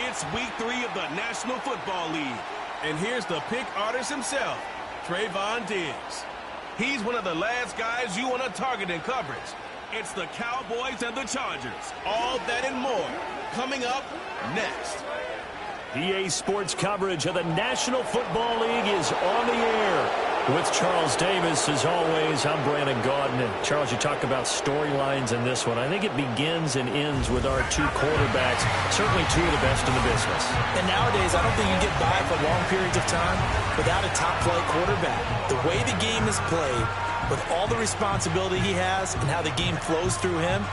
It's week 3 of the National Football League. And here's the pick artist himself, Trayvon Diggs. He's one of the last guys you want to target in coverage. It's the Cowboys and the Chargers. All that and more coming up next. EA Sports coverage of the National Football League is on the air. With Charles Davis, as always, I'm Brandon Gaudin. And Charles, you talk about storylines in this one. I think it begins and ends with our two quarterbacks, certainly two of the best in the business. And nowadays, I don't think you get by for long periods of time without a top-flight quarterback. The way the game is played, with all the responsibility he has and how the game flows through him,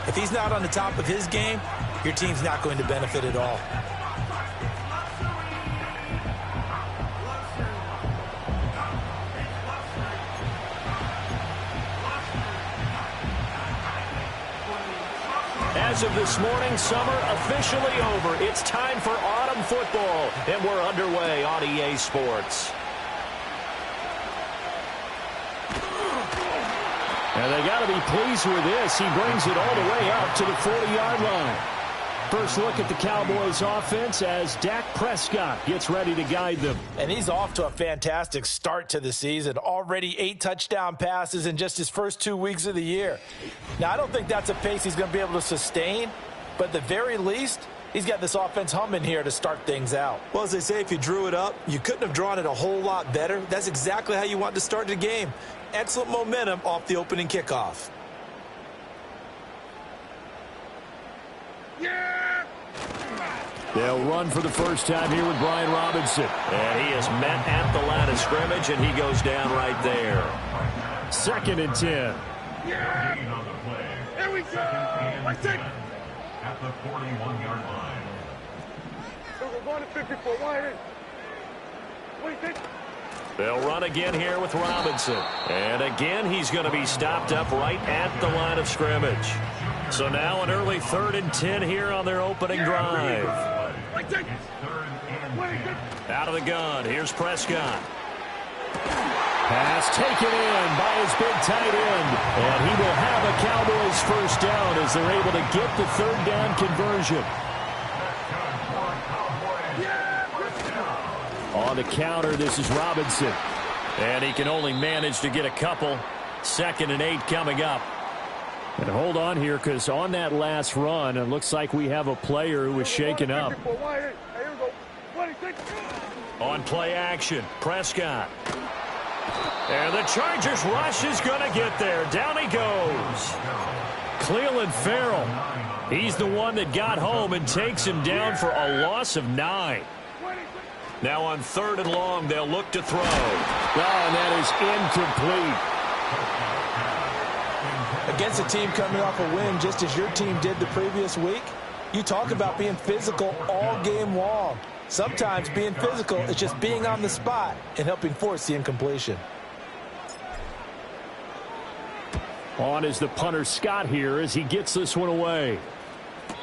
if he's not on the top of his game, your team's not going to benefit at all. As of this morning, summer officially over. It's time for autumn football, and we're underway on EA Sports. And they got to be pleased with this. He brings it all the way up to the 40-yard line. First look at the Cowboys offense as Dak Prescott gets ready to guide them. And he's off to a fantastic start to the season. Already 8 touchdown passes in just his first 2 weeks of the year. Now, I don't think that's a pace he's going to be able to sustain, but at the very least, he's got this offense humming here to start things out. Well, as they say, if you drew it up, you couldn't have drawn it a whole lot better. That's exactly how you want to start the game. Excellent momentum off the opening kickoff. They'll run for the first time here with Brian Robinson. And he is met at the line of scrimmage, and he goes down right there. 2nd and 10. Yeah. Here we go. At the 41-yard line. So we're going to 54. What do you think? They'll run again here with Robinson. And again, he's going to be stopped up right at the line of scrimmage. So now an early 3rd and 10 here on their opening drive. Out of the gun, here's Prescott. Pass taken in by his big tight end. And he will have a Cowboys first down as they're able to get the 3rd down conversion. On the counter, this is Robinson. And he can only manage to get a couple. 2nd and 8 coming up. And hold on here, because on that last run, it looks like we have a player who was shaken up. On play action, Prescott. And the Chargers rush is going to get there. Down he goes. Cleveland Farrell. He's the one that got home and takes him down for a loss of 9. Now on 3rd and long, they'll look to throw. Oh, and that is incomplete. Against a team coming off a win just as your team did the previous week, you talk about being physical all game long. Sometimes being physical is just being on the spot and helping force the incompletion. On is the punter Scott here as he gets this one away.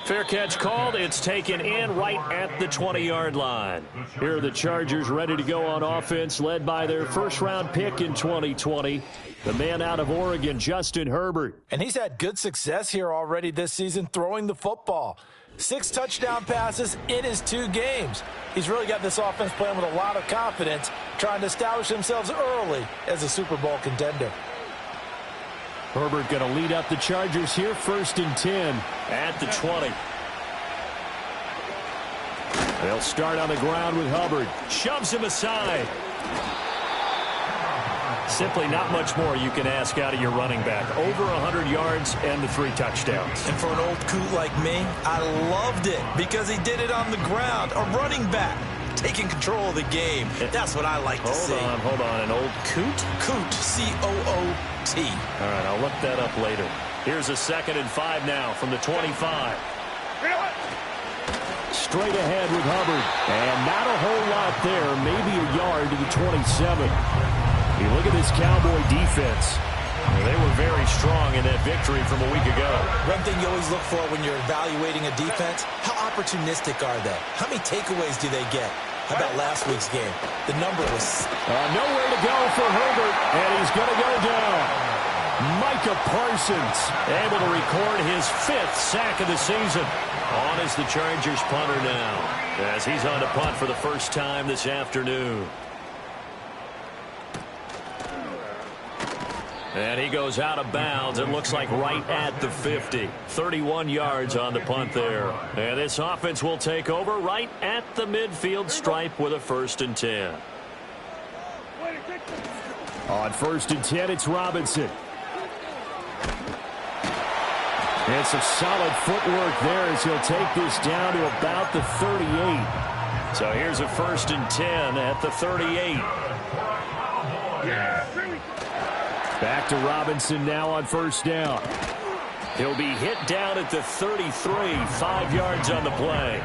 Fair catch called. It's taken in right at the 20-yard line. Here are the Chargers ready to go on offense, led by their first-round pick in 2020, the man out of Oregon, Justin Herbert. And he's had good success here already this season throwing the football. 6 touchdown passes in his 2 games. He's really got this offense playing with a lot of confidence, trying to establish themselves early as a Super Bowl contender. Herbert going to lead up the Chargers here, 1st and 10 at the 20. They'll start on the ground with Hubbard. Shoves him aside. Simply not much more you can ask out of your running back. Over 100 yards and the 3 touchdowns. And for an old coot like me, I loved it because he did it on the ground. A running back taking control of the game. That's what I like to see. Hold on. An old coot? Coot, C-O-O-T. All right, I'll look that up later. Here's a 2nd and 5 now from the 25. Straight ahead with Hubbard. And not a whole lot there. Maybe a yard to the 27. You look at this Cowboy defense. They were very strong in that victory from a week ago. One thing you always look for when you're evaluating a defense, how opportunistic are they? How many takeaways do they get? How about last week's game? The number was... nowhere to go for Herbert, and he's going to go down. Micah Parsons able to record his 5th sack of the season. On is the Chargers punter now, as he's on to punt for the first time this afternoon. And he goes out of bounds. It looks like right at the 50. 31 yards on the punt there. And this offense will take over right at the midfield stripe with a 1st and 10. On 1st and 10, it's Robinson. And some solid footwork there as he'll take this down to about the 38. So here's a 1st and 10 at the 38. Back to Robinson now on 1st down. He'll be hit down at the 33, 5 yards on the play.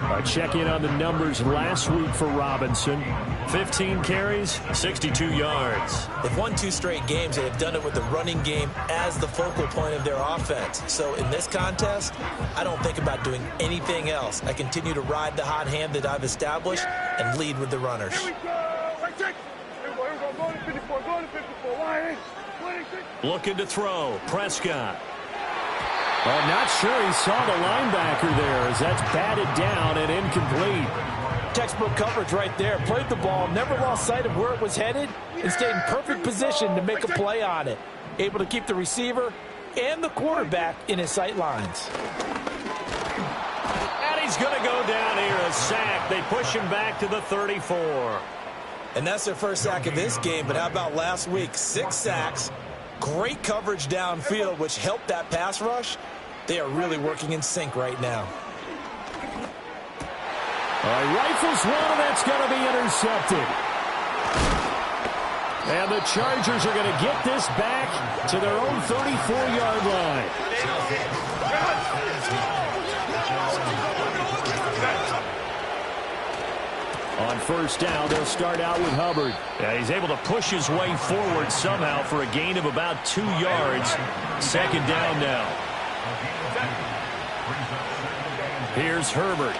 A check-in on the numbers last week for Robinson. 15 carries, 62 yards. They've won 2 straight games, and they've done it with the running game as the focal point of their offense. So in this contest, I don't think about doing anything else. I continue to ride the hot hand that I've established and lead with the runners. Looking to throw. Prescott. I'm not sure he saw the linebacker there as that's batted down and incomplete. Textbook coverage right there. Played the ball, never lost sight of where it was headed, and stayed in perfect position to make a play on it. Able to keep the receiver and the quarterback in his sight lines. And he's going to go down here, a sack. They push him back to the 34. And that's their first sack of this game, but how about last week? 6 sacks, great coverage downfield, which helped that pass rush. They are really working in sync right now. Rifles one, and that's going to be intercepted. And the Chargers are going to get this back to their own 34-yard line. On 1st down, they'll start out with Hubbard. Yeah, he's able to push his way forward somehow for a gain of about 2 yards. 2nd down now. Here's Herbert.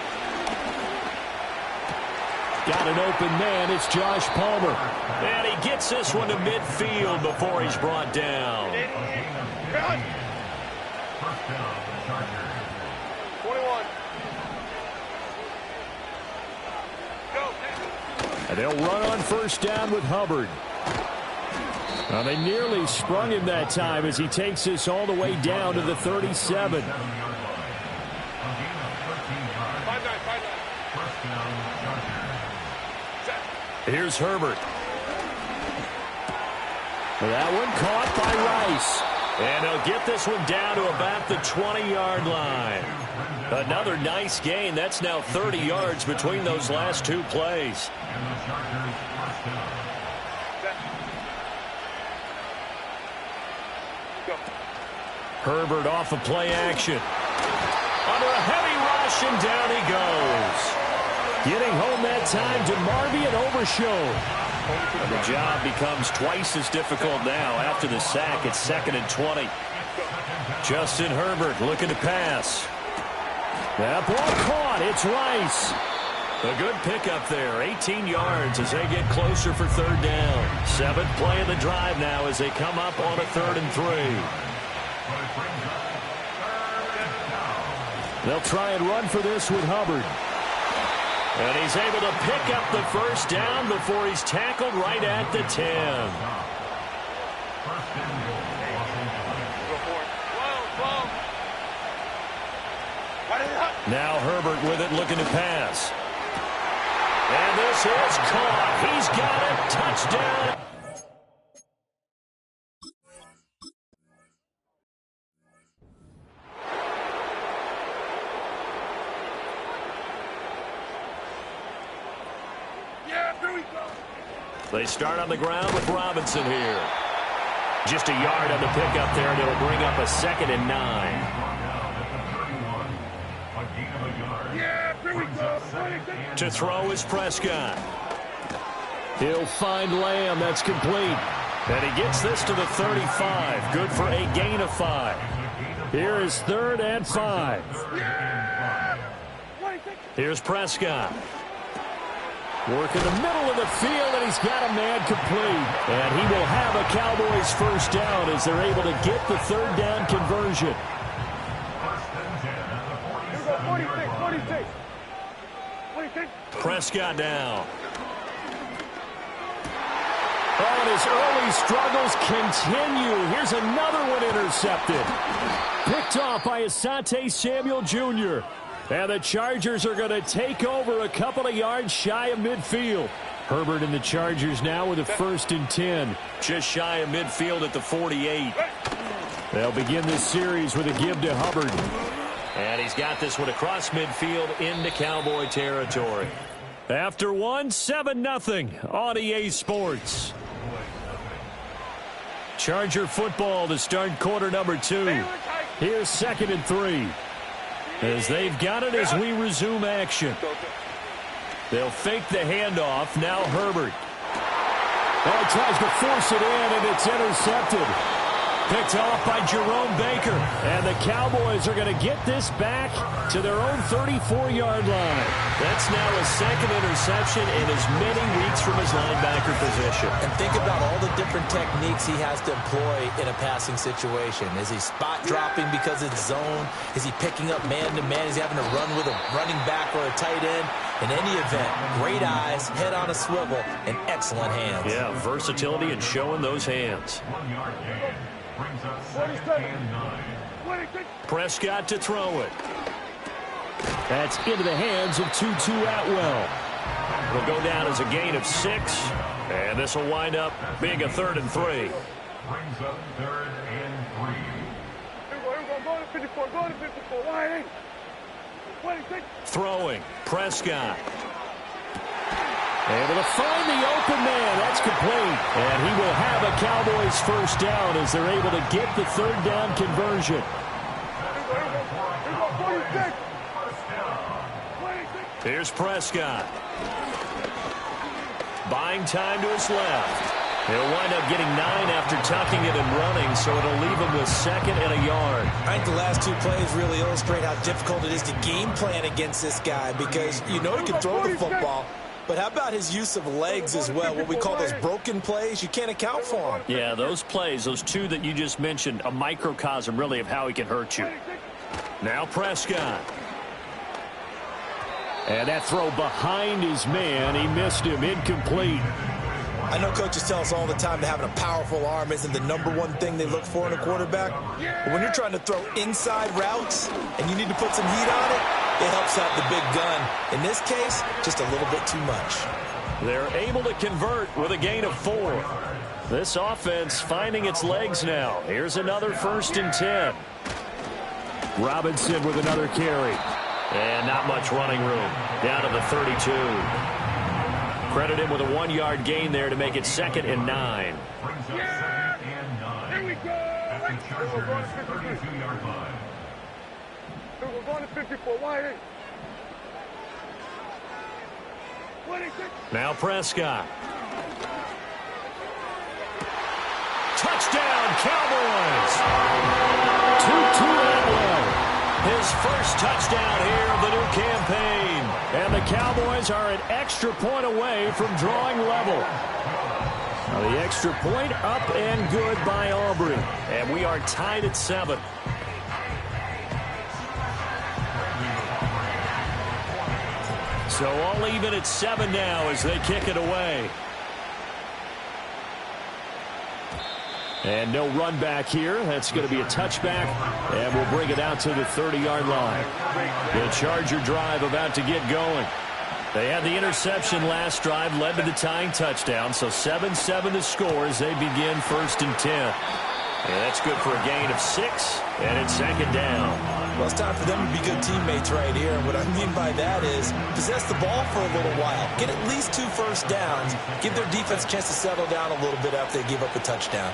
Got an open man. It's Josh Palmer. And he gets this one to midfield before he's brought down. 21. And they'll run on 1st down with Hubbard. Well, they nearly sprung him that time as he takes this all the way down to the 37. Here's Herbert. That one caught by Rice. And he'll get this one down to about the 20-yard line. Another nice gain. That's now 30 yards between those last 2 plays. Herbert off of play action. Under a heavy rush, and down he goes. Getting home that time to Marvy and Overshow. And the job becomes twice as difficult now after the sack. It's 2nd and 20. Justin Herbert looking to pass. That ball caught. It's Rice. A good pickup there. 18 yards as they get closer for 3rd down. 7th play of the drive now as they come up on a 3rd and 3. They'll try and run for this with Hubbard. And he's able to pick up the 1st down before he's tackled right at the 10. Now Herbert with it, looking to pass. And this is caught. He's got it. Touchdown. They start on the ground with Robinson here. Just a yard on the pickup there, and it'll bring up a 2nd and 9. To throw is Prescott. He'll find Lamb. That's complete. And he gets this to the 35. Good for a gain of 5. Here is 3rd and 5. Here's Prescott. Work in the middle of the field, and he's got a man complete. And he will have a Cowboys 1st down as they're able to get the 3rd down conversion. Prescott now. Oh, and his early struggles continue. Here's another one intercepted. Picked off by Asante Samuel Jr. And the Chargers are going to take over a couple of yards shy of midfield. Herbert and the Chargers now with a 1st and 10. Just shy of midfield at the 48. They'll begin this series with a give to Hubbard. And he's got this one across midfield into Cowboy territory. After one, 7-0 on EA Sports. Charger football to start quarter number 2. Here's 2nd and 3. As they've got it as we resume action. They'll fake the handoff. Now Herbert. Oh, he tries to force it in, and it's intercepted. Picked off by Jerome Baker. And the Cowboys are going to get this back to their own 34-yard line. That's now his 2nd interception in as many weeks from his linebacker position. And think about all the different techniques he has to employ in a passing situation. Is he spot dropping because it's zone? Is he picking up man-to-man? Is he having to run with a running back or a tight end? In any event, great eyes, head on a swivel, and excellent hands. Yeah, versatility and showing those hands. Brings up 2nd and 9. Prescott to throw it. That's into the hands of Tutu Atwell. It'll go down as a gain of 6, and this will wind up being a 3rd and 3. Brings up 3rd and 3. Go to 54. Wide. Throwing. Prescott. Able to find the open man. That's complete. And he will have a Cowboys 1st down as they're able to get the 3rd down conversion. Here's Prescott. Buying time to his left. He'll wind up getting 9 after tucking it and running, so it'll leave him with 2nd and a yard. I think the last 2 plays really illustrate how difficult it is to game plan against this guy because you know he can throw the football. But how about his use of legs as well? What we call those broken plays, you can't account for them. Yeah, those plays, those 2 that you just mentioned, a microcosm really of how he can hurt you. Now Prescott. And that throw behind his man, he missed him, incomplete. I know coaches tell us all the time that having a powerful arm isn't the #1 thing they look for in a quarterback. But when you're trying to throw inside routes and you need to put some heat on it, it helps out the big gun. In this case, just a little bit too much. They're able to convert with a gain of 4. This offense finding its legs now. Here's another 1st and 10. Robinson with another carry. And not much running room. Down to the 32. Credit him with a 1-yard gain there to make it 2nd and 9. Brings up 2nd and 9. Here we go. At the Chargers' 32-yard line. We're going to 54. Wide. Now Prescott. Touchdown, Cowboys! Tutu Atwell. His 1st touchdown here of the new campaign. And the Cowboys are an extra point away from drawing level. Now the extra point up and good by Aubrey. And we are tied at 7. So all even at 7 now as they kick it away. And no run back here. That's going to be a touchback. And we'll bring it out to the 30-yard line. The Charger drive about to get going. They had the interception last drive, led to the tying touchdown. So 7-7 to score as they begin 1st and 10. And that's good for a gain of 6. And it's 2nd down. Well, it's time for them to be good teammates right here. And what I mean by that is possess the ball for a little while. Get at least 2 first downs. Give their defense a chance to settle down a little bit after they give up a touchdown.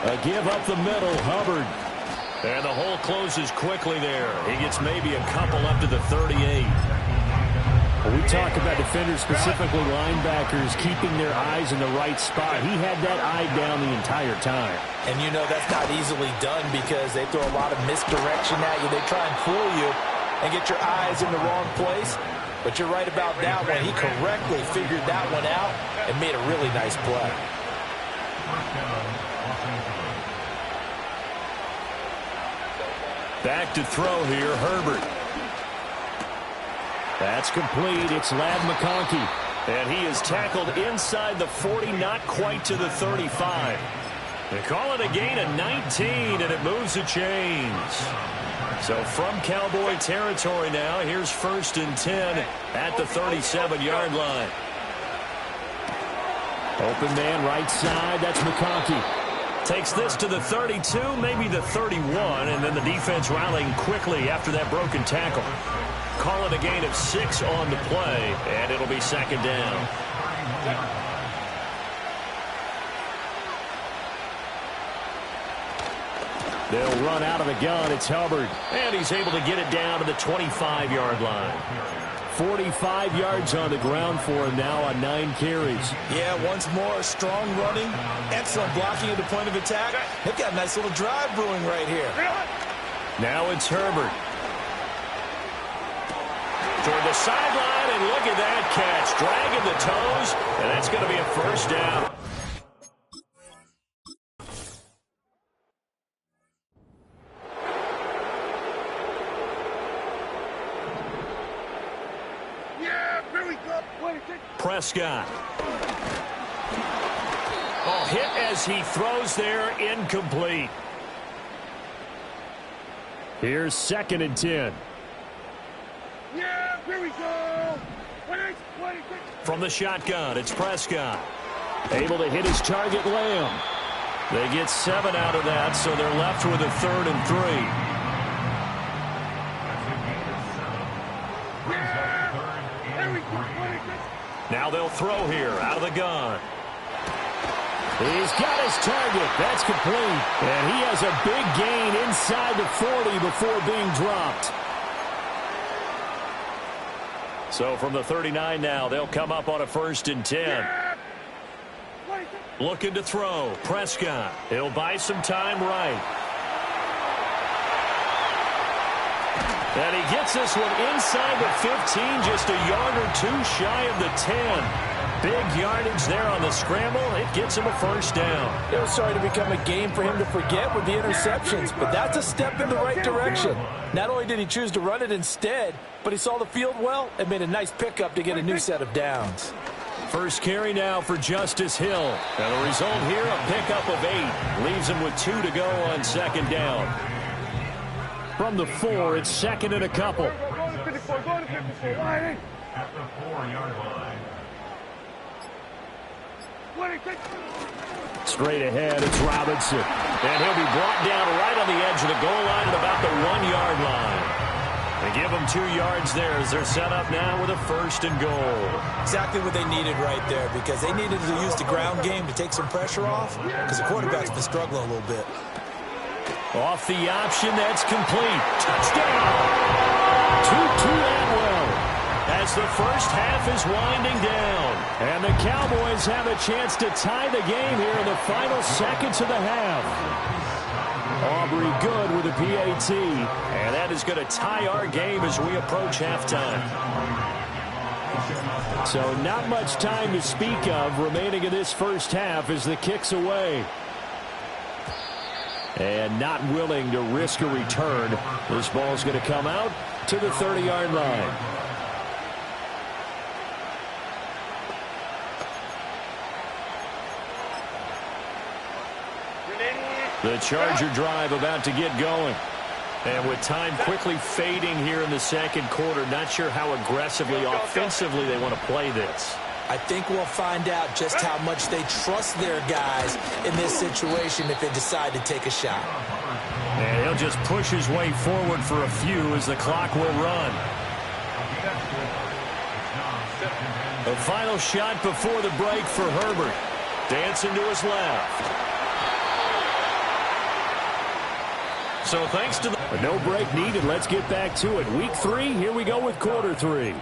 A give up the middle, Hubbard. And the hole closes quickly there. He gets maybe a couple up to the 38. We talk about defenders, specifically linebackers, keeping their eyes in the right spot. He had that eye down the entire time. And you know that's not easily done because they throw a lot of misdirection at you. They try and fool you and get your eyes in the wrong place. But you're right about that one. He correctly figured that one out and made a really nice play. Back to throw here, Herbert. That's complete. It's Ladd McConkey. And he is tackled inside the 40, not quite to the 35. They call it a gain of 19, and it moves the chains. So from Cowboy territory now, here's 1st and 10 at the 37-yard line. Open man right side. That's McConkey. Takes this to the 32, maybe the 31, and then the defense rallying quickly after that broken tackle. Call it a gain of 6 on the play, and it'll be 2nd down. They'll run out of the gun. It's Hubbard. And he's able to get it down to the 25-yard line. 45 yards on the ground for him now on 9 carries. Yeah, once more, strong running, excellent blocking at the point of attack. They've got a nice little drive brewing right here. Now it's Herbert. Toward the sideline, and look at that catch. Dragging the toes, and that's going to be a 1st down. Prescott. Oh, hit as he throws there, incomplete. Here's 2nd and 10. Yeah, here we go. From the shotgun, it's Prescott. Able to hit his target, Lamb. They get 7 out of that, so they're left with a 3rd and 3. Now they'll throw here out of the gun. He's got his target. That's complete. And he has a big gain inside the 40 before being dropped. So from the 39 now, they'll come up on a 1st and 10. Looking to throw. Prescott. He'll buy some time right. And he gets this one inside the 15, just a yard or 2 shy of the 10. Big yardage there on the scramble. It gets him a 1st down. It was starting to become a game for him to forget with the interceptions, but that's a step in the right direction. Not only did he choose to run it instead, but he saw the field well and made a nice pickup to get a new set of downs. First carry now for Justice Hill. And the result here, a pickup of 8. Leaves him with 2 to go on 2nd down. From the 4, it's 2nd and a couple. Go to 54, go to 54. At the 4-yard line. Straight ahead, it's Robinson. And he'll be brought down right on the edge of the goal line at about the 1-yard line. They give him 2 yards there as they're set up now with a 1st and goal. Exactly what they needed right there, because they needed to use the ground game to take some pressure off, because the quarterback's been struggling a little bit. Off the option, that's complete. Touchdown! Tutu Atwell. As the first half is winding down. And the Cowboys have a chance to tie the game here in the final seconds of the half. Aubrey good with a PAT. And that is going to tie our game as we approach halftime. So not much time to speak of remaining in this first half as the kick's away. And not willing to risk a return. This ball's going to come out to the 30-yard line. The Charger drive about to get going. And with time quickly fading here in the 2nd quarter, not sure how aggressively, offensively they want to play this. I think we'll find out just how much they trust their guys in this situation if they decide to take a shot. And he'll just push his way forward for a few as the clock will run. The final shot before the break for Herbert. Dancing to his left. So thanks to the... But no break needed. Let's get back to it. Week 3, here we go with quarter 3.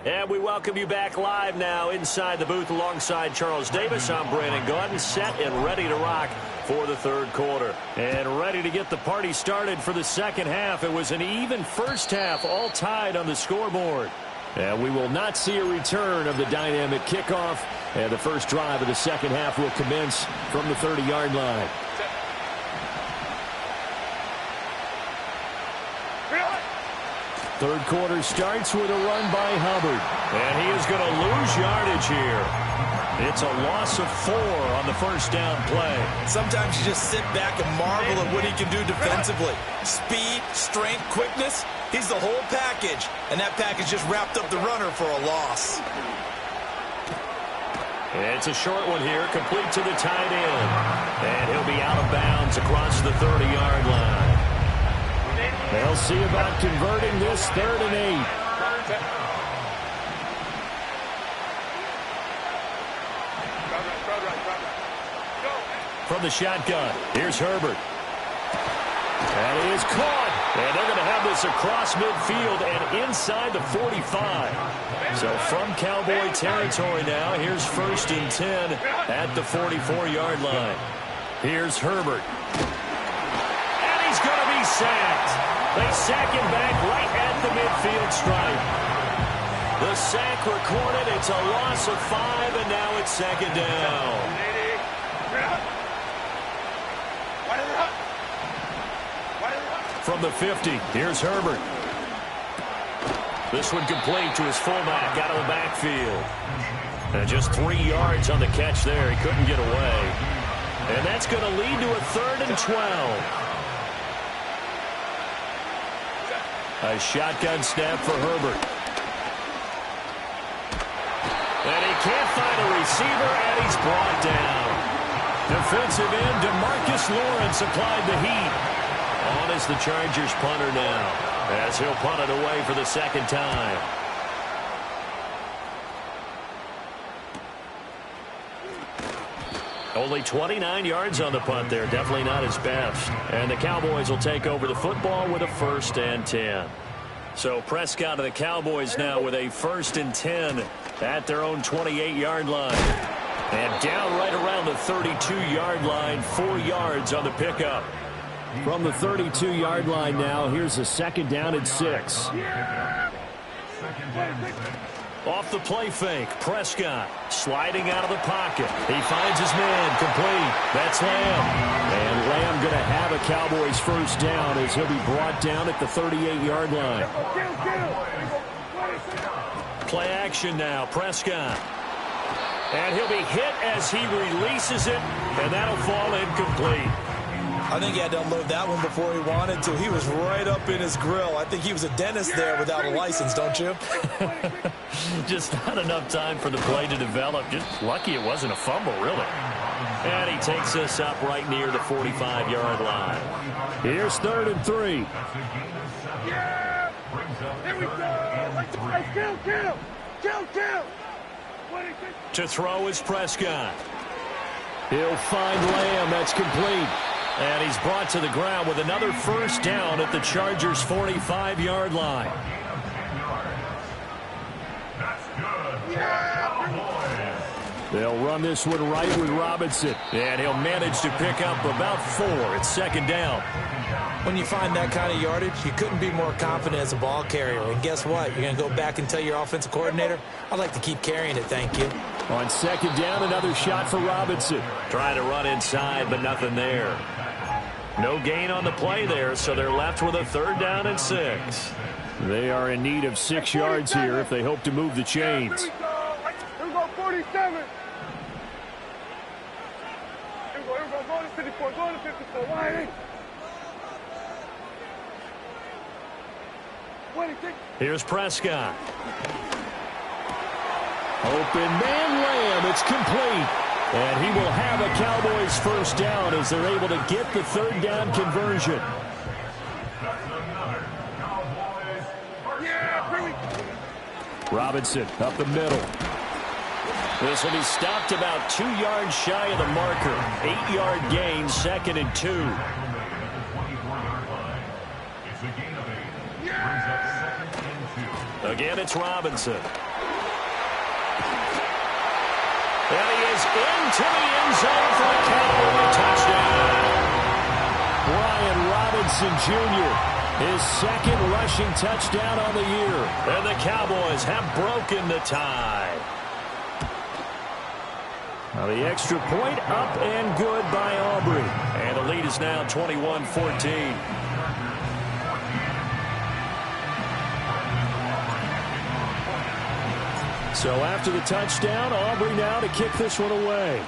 And we welcome you back live now inside the booth alongside Charles Davis. I'm Brandon Gaudin, set and ready to rock for the 3rd quarter. And ready to get the party started for the 2nd half. It was an even first half, all tied on the scoreboard. And we will not see a return of the dynamic kickoff. And the first drive of the second half will commence from the 30-yard line. Third quarter starts with a run by Hubbard. And he is going to lose yardage here. It's a loss of 4 on the first down play. Sometimes you just sit back and marvel at what he can do defensively. Speed, strength, quickness. He's the whole package. And that package just wrapped up the runner for a loss. It's a short one here, complete to the tight end. And he'll be out of bounds across the 30-yard line. They'll see about converting this 3rd and 8. From the shotgun, here's Herbert. And he is caught. And they're going to have this across midfield and inside the 45. So from Cowboy territory now, here's 1st and 10 at the 44-yard line. Here's Herbert. And he's going to be sacked. They sack him back right at the midfield stripe. The sack recorded. It's a loss of 5, and now it's 2nd down. From the 50, here's Herbert. This one complete to his fullback out of the backfield. And just 3 yards on the catch there. He couldn't get away. And that's going to lead to a 3rd and 12. A shotgun snap for Herbert. And he can't find a receiver, and he's brought down. Defensive end DeMarcus Lawrence applied the heat. On is the Chargers punter now, as he'll punt it away for the 2nd time. Only 29 yards on the punt there. Definitely not his best. And the Cowboys will take over the football with a 1st and 10. So Prescott of the Cowboys now with a 1st and 10 at their own 28-yard line. And down right around the 32-yard line, 4 yards on the pickup. From the 32-yard line now, here's a 2nd down and 6. Off the play fake, Prescott sliding out of the pocket. He finds his man complete. That's Lamb. And Lamb going to have a Cowboys 1st down as he'll be brought down at the 38-yard line. Play action now, Prescott. And he'll be hit as he releases it, and that'll fall incomplete. I think he had to unload that one before he wanted to. He was right up in his grill. I think he was a dentist there without a license, don't you? Just not enough time for the play to develop. Just lucky it wasn't a fumble, really. And he takes us up right near the 45-yard line. Here's 3rd and 3. Yeah! Here we go! Kill! To throw is Prescott. He'll find Lamb. That's complete. And he's brought to the ground with another 1st down at the Chargers' 45-yard line. They'll run this one right with Robinson. And he'll manage to pick up about 4. It's 2nd down. When you find that kind of yardage, you couldn't be more confident as a ball carrier. And guess what? You're going to go back and tell your offensive coordinator, I'd like to keep carrying it, thank you. On 2nd down, another shot for Robinson. Trying to run inside, but nothing there. No gain on the play there, so they're left with a 3rd down and 6. They are in need of 6 yards here if they hope to move the chains. Here we go, 47. Here we go, go to 54, wide in. Here's Prescott. Open man Lamb. It's complete. And he will have a Cowboys 1st down as they're able to get the 3rd down conversion. Robinson up the middle. This will be stopped about 2 yards shy of the marker. 8-yard gain, 2nd and 2. Again, it's Robinson. And he is into the end zone for a Cowboy touchdown. Brian Robinson Jr. His second rushing touchdown on the year. And the Cowboys have broken the tie. Now the extra point up and good by Aubrey. And the lead is now 21-14. So after the touchdown, Aubrey now to kick this one away.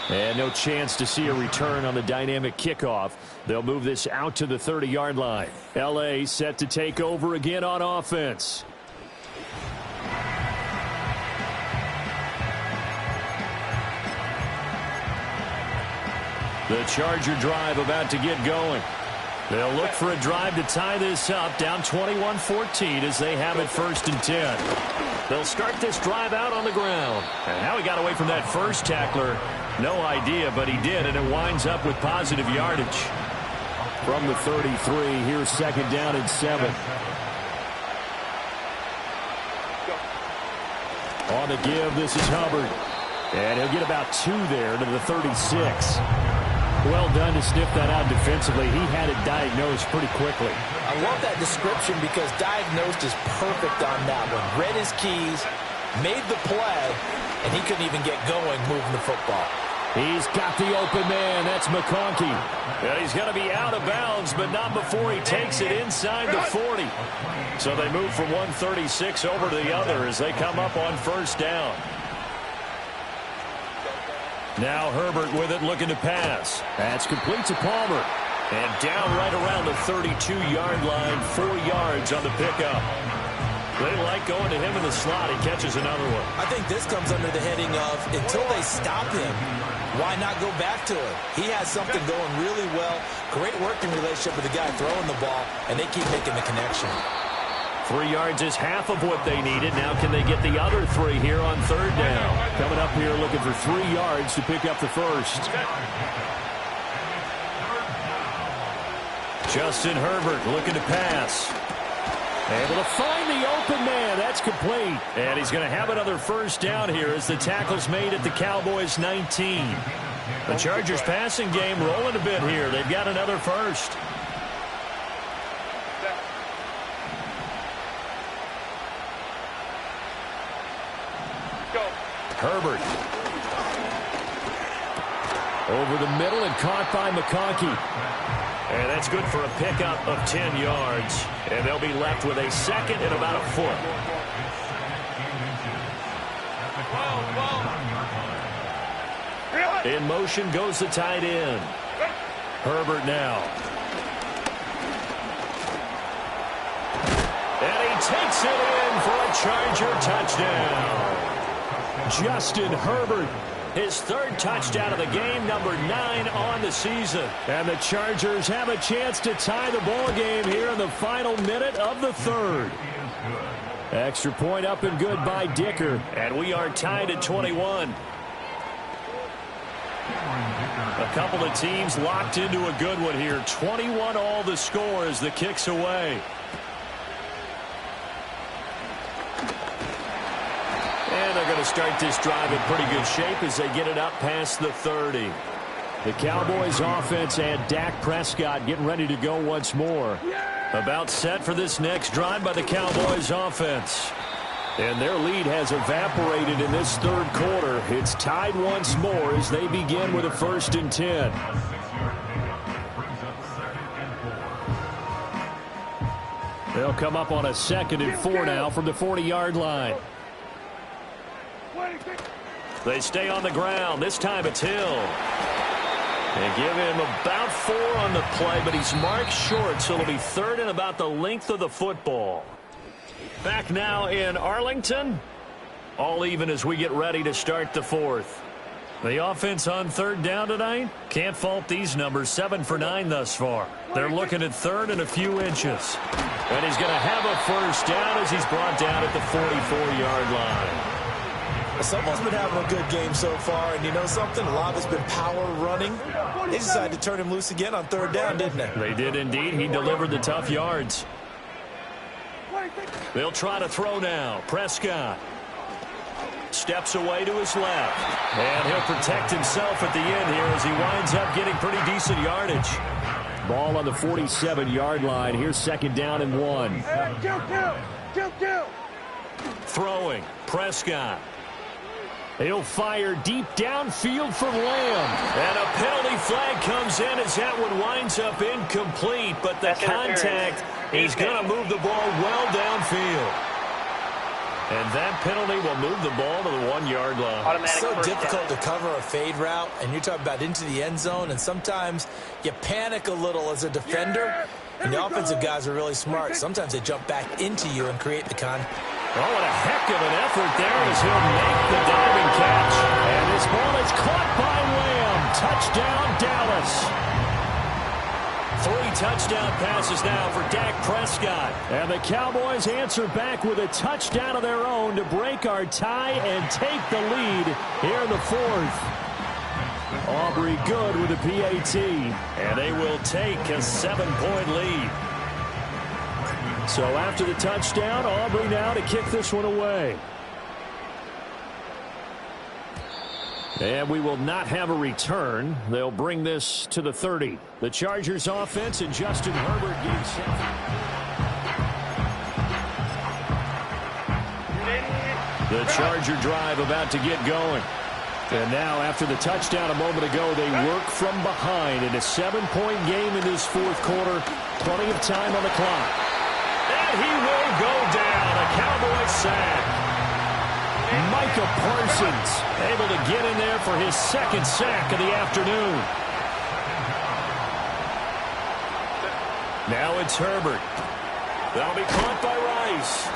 And no chance to see a return on the dynamic kickoff. They'll move this out to the 30-yard line. L.A. set to take over again on offense. The Charger drive about to get going. They'll look for a drive to tie this up, down 21-14 as they have it 1st and 10. They'll start this drive out on the ground. And how he got away from that first tackler, no idea, but he did, and it winds up with positive yardage. From the 33, here's 2nd down and 7. On the give, this is Hubbard. And he'll get about 2 there to the 36. Well done to sniff that out defensively. He had it diagnosed pretty quickly. I love that description because diagnosed is perfect on that one. Read his keys, made the play, and he couldn't even get going moving the football. He's got the open man. That's McConkey. Yeah, he's going to be out of bounds, but not before he takes it inside the 40. So they move from 136 over to the other as they come up on 1st down. Now Herbert with it, looking to pass. That's complete to Palmer. And down right around the 32-yard line, 4 yards on the pickup. They like going to him in the slot. He catches another one. I think this comes under the heading of, until they stop him, why not go back to it? He has something going really well. Great working relationship with the guy throwing the ball, and they keep making the connection. 3 yards is half of what they needed. Now can they get the other 3 here on 3rd down? Coming up here looking for 3 yards to pick up the first. Justin Herbert looking to pass. Able to find the open man. That's complete. And he's going to have another 1st down here as the tackle's made at the Cowboys 19. The Chargers passing game rolling a bit here. They've got another 1st. Herbert. Over the middle and caught by McConkey. And that's good for a pickup of 10 yards. And they'll be left with a 2nd and about a foot. In motion goes the tight end. Herbert now. And he takes it in for a Charger touchdown. Justin Herbert. His 3rd touchdown of the game, number 9 on the season. And the Chargers have a chance to tie the ball game here in the final minute of the 3rd. Extra point up and good by Dicker. And we are tied at 21. A couple of teams locked into a good one here. 21 all the score as the kick's away. And they're going to start this drive in pretty good shape as they get it up past the 30. The Cowboys offense and Dak Prescott getting ready to go once more. About set for this next drive by the Cowboys offense. And their lead has evaporated in this 3rd quarter. It's tied once more as they begin with a 1st and 10. They'll come up on a 2nd and 4 now from the 40-yard line. They stay on the ground. This time it's Hill. They give him about 4 on the play, but he's marked short, so it'll be 3rd and about the length of the football. Back now in Arlington. All even as we get ready to start the 4th. The offense on 3rd down tonight. Can't fault these numbers. 7 for 9 thus far. They're looking at 3rd and a few inches. And he's going to have a 1st down as he's brought down at the 44-yard line. Someone's been having a good game so far, and you know something? A lot of it's been power running. They decided to turn him loose again on 3rd down, didn't they? They did indeed. He delivered the tough yards. They'll try to throw now. Prescott steps away to his left. And he'll protect himself at the end here as he winds up getting pretty decent yardage. Ball on the 47-yard line. Here's second down and 1. Hey, kill. Throwing, Prescott. He'll fire deep downfield from Lamb. And a penalty flag comes in as that one winds up incomplete. But the contact is going to move the ball well downfield. And that penalty will move the ball to the 1-yard line. It's so difficult to cover a fade route, and you're talking about into the end zone, and sometimes you panic a little as a defender, and the offensive guys are really smart. Sometimes they jump back into you and create the contact. Oh, what a heck of an effort there as he'll make the diving catch. And this ball is caught by Lamb. Touchdown, Dallas. 3 touchdown passes now for Dak Prescott. And the Cowboys answer back with a touchdown of their own to break our tie and take the lead here in the 4th. Aubrey good with a PAT. And they will take a 7-point lead. So after the touchdown, Aubrey now to kick this one away. And we will not have a return. They'll bring this to the 30. The Chargers offense and Justin Herbert getting set. The Charger drive about to get going. And now after the touchdown a moment ago, they work from behind in a 7-point game in this 4th quarter. Plenty of time on the clock. And he will go down. A Cowboy sack. Micah Parsons able to get in there for his 2nd sack of the afternoon. Now it's Herbert. That'll be caught by Rice.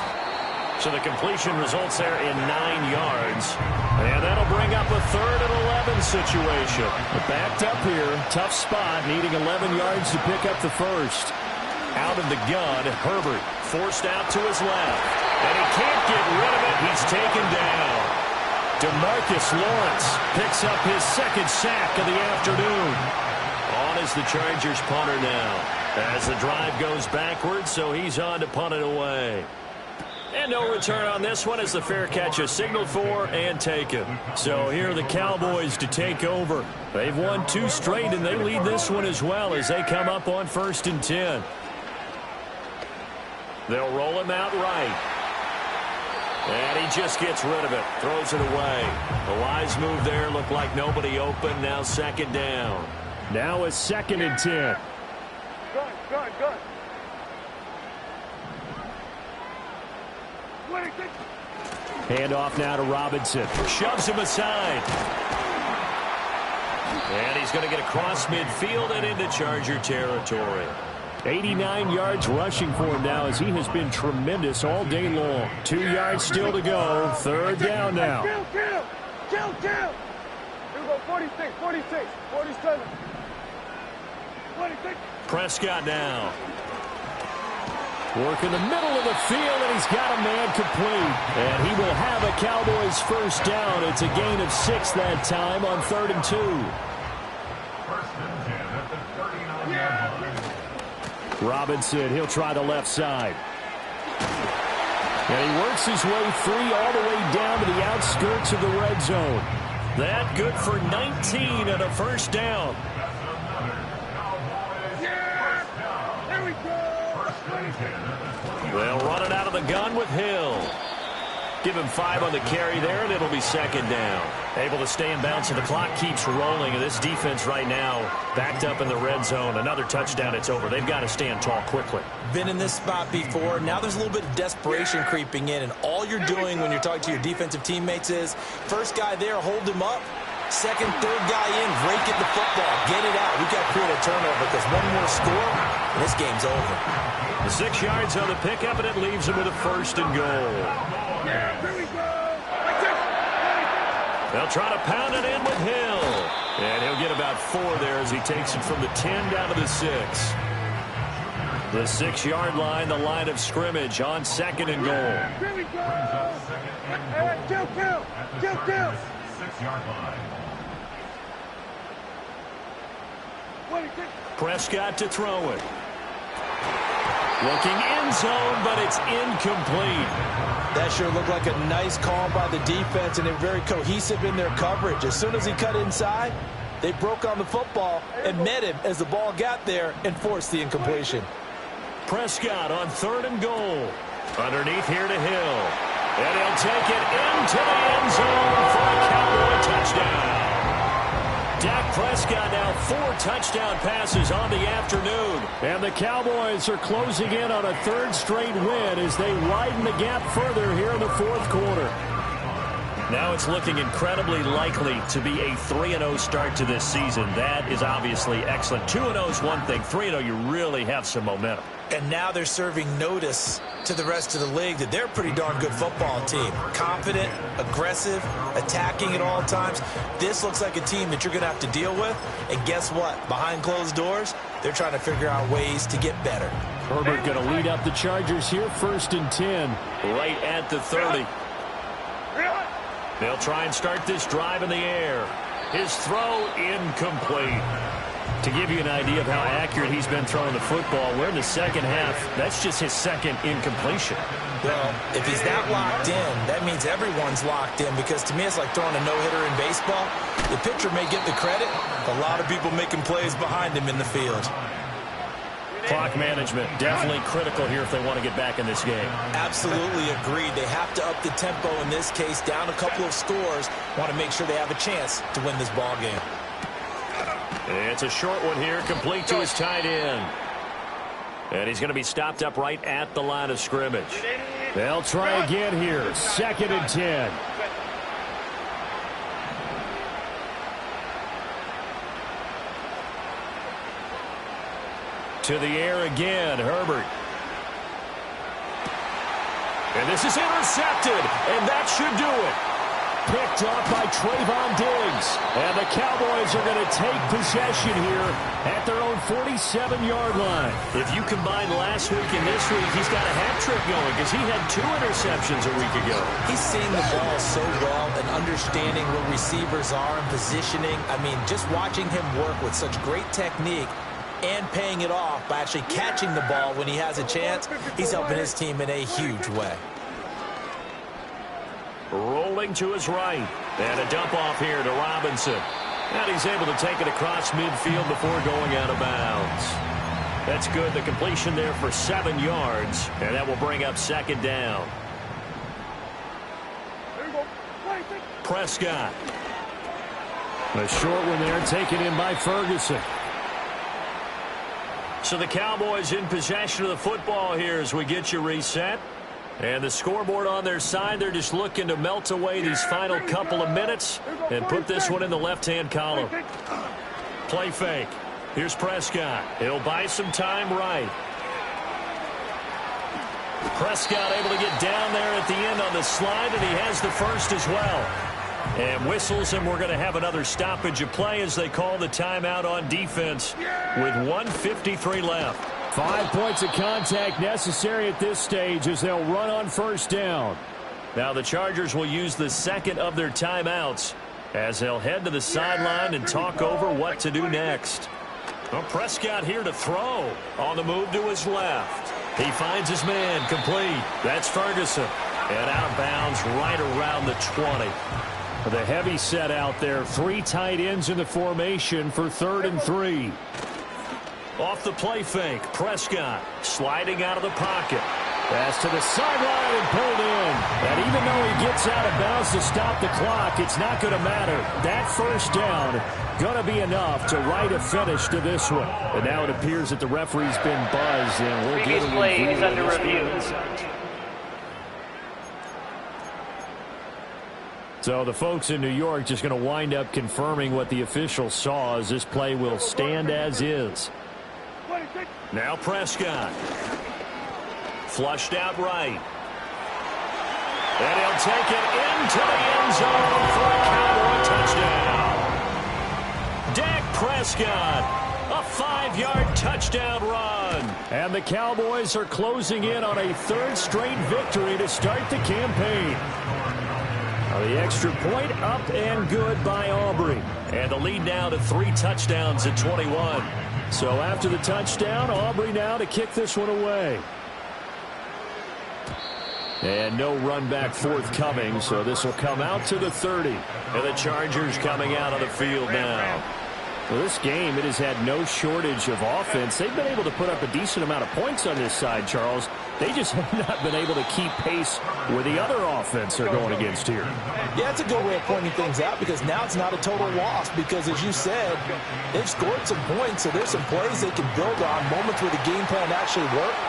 So the completion results there in 9 yards. And that'll bring up a 3rd and 11 situation. Backed up here, tough spot, needing 11 yards to pick up the first. Out of the gun, Herbert forced out to his left. And he can't get rid of it. He's taken down. DeMarcus Lawrence picks up his 2nd sack of the afternoon. On is the Chargers punter now. As the drive goes backwards, so he's on to punt it away. And no return on this one as the fair catch is signaled for and taken. So here are the Cowboys to take over. They've won 2 straight, and they lead this one as well as they come up on 1st and 10. They'll roll him out right. And he just gets rid of it. Throws it away. The wise move there. Looked like nobody open. Now 2nd down. Now a 2nd and 10. Good. Handoff now to Robinson. Shoves him aside. And he's going to get across midfield and into Charger territory. 89 yards rushing for him now as he has been tremendous all day long. 2 yards still to go. 3rd down now. Kill. Here we go, 46, 47. 46. Prescott now. Work in the middle of the field, and he's got a man complete. And he will have a Cowboys 1st down. It's a gain of 6 that time on 3rd and 2. 1st and 10 at the 39-yard line. Robinson, he'll try the left side. And he works his way free all the way down to the outskirts of the red zone. That good for 19 and a 1st down. There we go. They'll run it out of the gun with Hill. Give him 5 on the carry there, and it'll be 2nd down. Able to stay in bounds, and the clock keeps rolling. And this defense right now backed up in the red zone. Another touchdown, it's over. They've got to stand tall quickly. Been in this spot before. Now there's a little bit of desperation creeping in, and all you're doing when you're talking to your defensive teammates is first guy there, hold him up. 2nd, 3rd guy in, break at the football. Get it out. We've got to create a turnover because one more score, and this game's over. The 6 yards on the pickup, and it leaves him with a 1st and goal. Here we go. They'll try to pound it in with Hill. And he'll get about 4 there as he takes it from the 10 down to the 6. The 6-yard line, the line of scrimmage on 2nd and goal. Here we go. Kill. 6-yard line. Prescott to throw it. Looking end zone, but it's incomplete. That sure looked like a nice call by the defense, and they're very cohesive in their coverage. As soon as he cut inside, They broke on the football and met him as the ball got there and forced the incompletion. Prescott on 3rd and goal. Underneath here to Hill. And he'll take it into the end zone for a Cowboy touchdown. Dak Prescott now 4 touchdown passes on the afternoon. And the Cowboys are closing in on a 3rd straight win as they widen the gap further here in the 4th quarter. Now it's looking incredibly likely to be a 3-0 start to this season. That is obviously excellent. 2-0 is one thing. 3-0, you really have some momentum. And now they're serving notice to the rest of the league that they're a pretty darn good football team. Confident, aggressive, attacking at all times. This looks like a team that you're going to have to deal with. And guess what? Behind closed doors, they're trying to figure out ways to get better. Herbert going to lead up the Chargers here, 1st and 10. Right at the 30. They'll try and start this drive in the air. His throw incomplete. To give you an idea of how accurate he's been throwing the football, we're in the 2nd half. That's just his 2nd incompletion. Well, if he's that locked in, that means everyone's locked in, because to me it's like throwing a no-hitter in baseball. The pitcher may get the credit, a lot of people making plays behind him in the field. Clock management definitely critical here if they want to get back in this game. Absolutely agreed. They have to up the tempo in this case, down a couple of scores. Want to make sure they have a chance to win this ball game. It's a short one here, complete to his tight end. And he's going to be stopped up right at the line of scrimmage. They'll try again here, 2nd and 10. To the air again, Herbert. And this is intercepted, and that should do it. Picked off by Trayvon Diggs. And the Cowboys are going to take possession here at their own 47-yard line. If you combine last week and this week, he's got a hat trick going because he had 2 interceptions a week ago. He's seeing the ball so well and understanding where receivers are and positioning. I mean, just watching him work with such great technique and paying it off by actually catching the ball when he has a chance, he's helping his team in a huge way. Rolling to his right. And a dump off here to Robinson. And he's able to take it across midfield before going out of bounds. That's good. The completion there for 7 yards. And that will bring up 2nd down. Prescott. A short one there taken in by Ferguson. So the Cowboys in possession of the football here as we get you reset. And the scoreboard on their side, they're just looking to melt away these final couple of minutes and put this one in the left-hand column. Play fake. Here's Prescott. He'll buy some time right. Prescott able to get down there at the end on the slide, and he has the first as well. And whistles, and we're going to have another stoppage of play as they call the timeout on defense with 1:53 left. 5 points of contact necessary at this stage as they'll run on 1st down. Now the Chargers will use the 2nd of their timeouts as they'll head to the sideline and talk over what to do next. Well, Prescott here to throw on the move to his left. He finds his man complete. That's Ferguson. And out of bounds right around the 20. The heavy set out there. 3 tight ends in the formation for 3rd and 3. Off the play fake, Prescott sliding out of the pocket. Pass to the sideline and pulled in. And even though he gets out of bounds to stop the clock, it's not going to matter. That 1st down going to be enough to write a finish to this one. And now it appears that the referee's been buzzed. And we'll previous play is under review. So the folks in New York just going to wind up confirming what the official saw as this play will stand as is. Now Prescott. Flushed out right. And he'll take it into the end zone for a Cowboy touchdown. Dak Prescott, a 5-yard touchdown run. And the Cowboys are closing in on a 3rd straight victory to start the campaign. The extra point up and good by Aubrey. And the lead now to 3 touchdowns at 21. So after the touchdown, Aubrey now to kick this one away. And no run back forthcoming, so this will come out to the 30. And the Chargers coming out on the field now. Well, this game, it has had no shortage of offense. They've been able to put up a decent amount of points on this side, Charles. They just have not been able to keep pace with the other offense they're going against here. Yeah, it's a good way of pointing things out because now it's not a total loss because, as you said, they've scored some points, so there's some plays they can build on, moments where the game plan actually worked.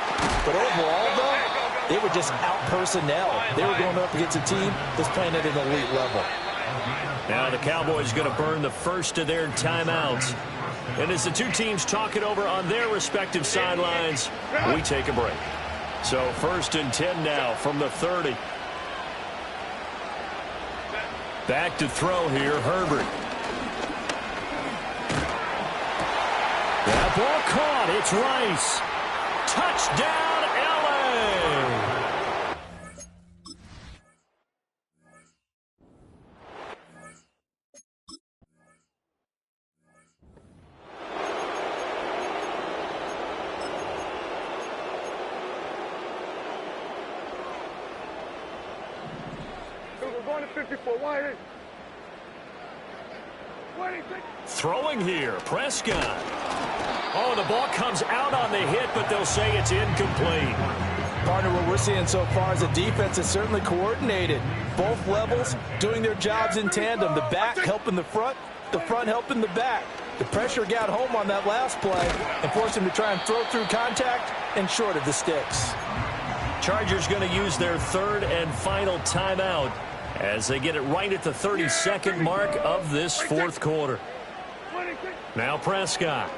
But overall, though, they were just out-personnel. They were going up against a team that's playing at an elite level. Now the Cowboys going to burn the first of their timeouts. And as the two teams talk it over on their respective sidelines, we take a break. So 1st and 10 now from the 30. Back to throw here, Herbert. That ball caught. It's Rice. Touchdown, LA! Throwing here, Prescott. Oh, the ball comes out on the hit, but they'll say it's incomplete. Partner, what we're seeing so far is the defense is certainly coordinated. Both levels doing their jobs in tandem. The back helping the front helping the back. The pressure got home on that last play and forced him to try and throw through contact and short of the sticks. Chargers going to use their 3rd and final timeout as they get it right at the 32nd mark of this 4th quarter. Now Prescott.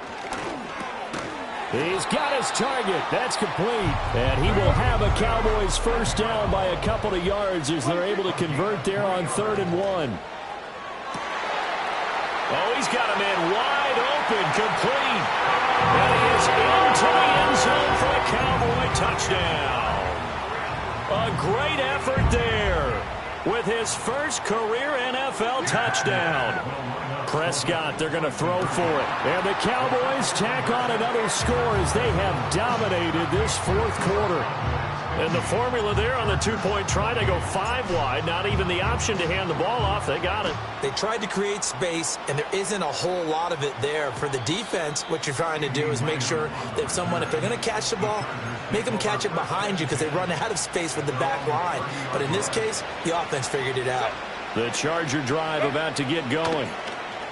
He's got his target. That's complete. And he will have a Cowboys first down by a couple of yards as they're able to convert there on 3rd and 1. Oh, he's got a man wide open, complete. And he is into the end zone for a Cowboy touchdown. A great effort there with his first career NFL touchdown. Prescott, they're going to throw for it. And the Cowboys tack on another score as they have dominated this 4th quarter. And the formula there on the 2-point try to go 5 wide. Not even the option to hand the ball off. They got it. They tried to create space, and there isn't a whole lot of it there. For the defense, what you're trying to do is make sure that if they're going to catch the ball, make them catch it behind you because they run out of space with the back line. But in this case, the offense figured it out. The Charger drive about to get going.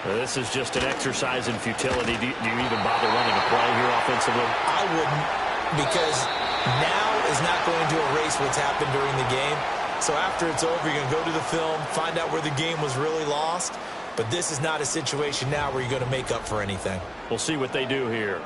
This is just an exercise in futility. Do you even bother running a play here offensively? I wouldn't, because now is not going to erase what's happened during the game. So after it's over, you're going to go to the film, find out where the game was really lost. But this is not a situation now where you're going to make up for anything. We'll see what they do here.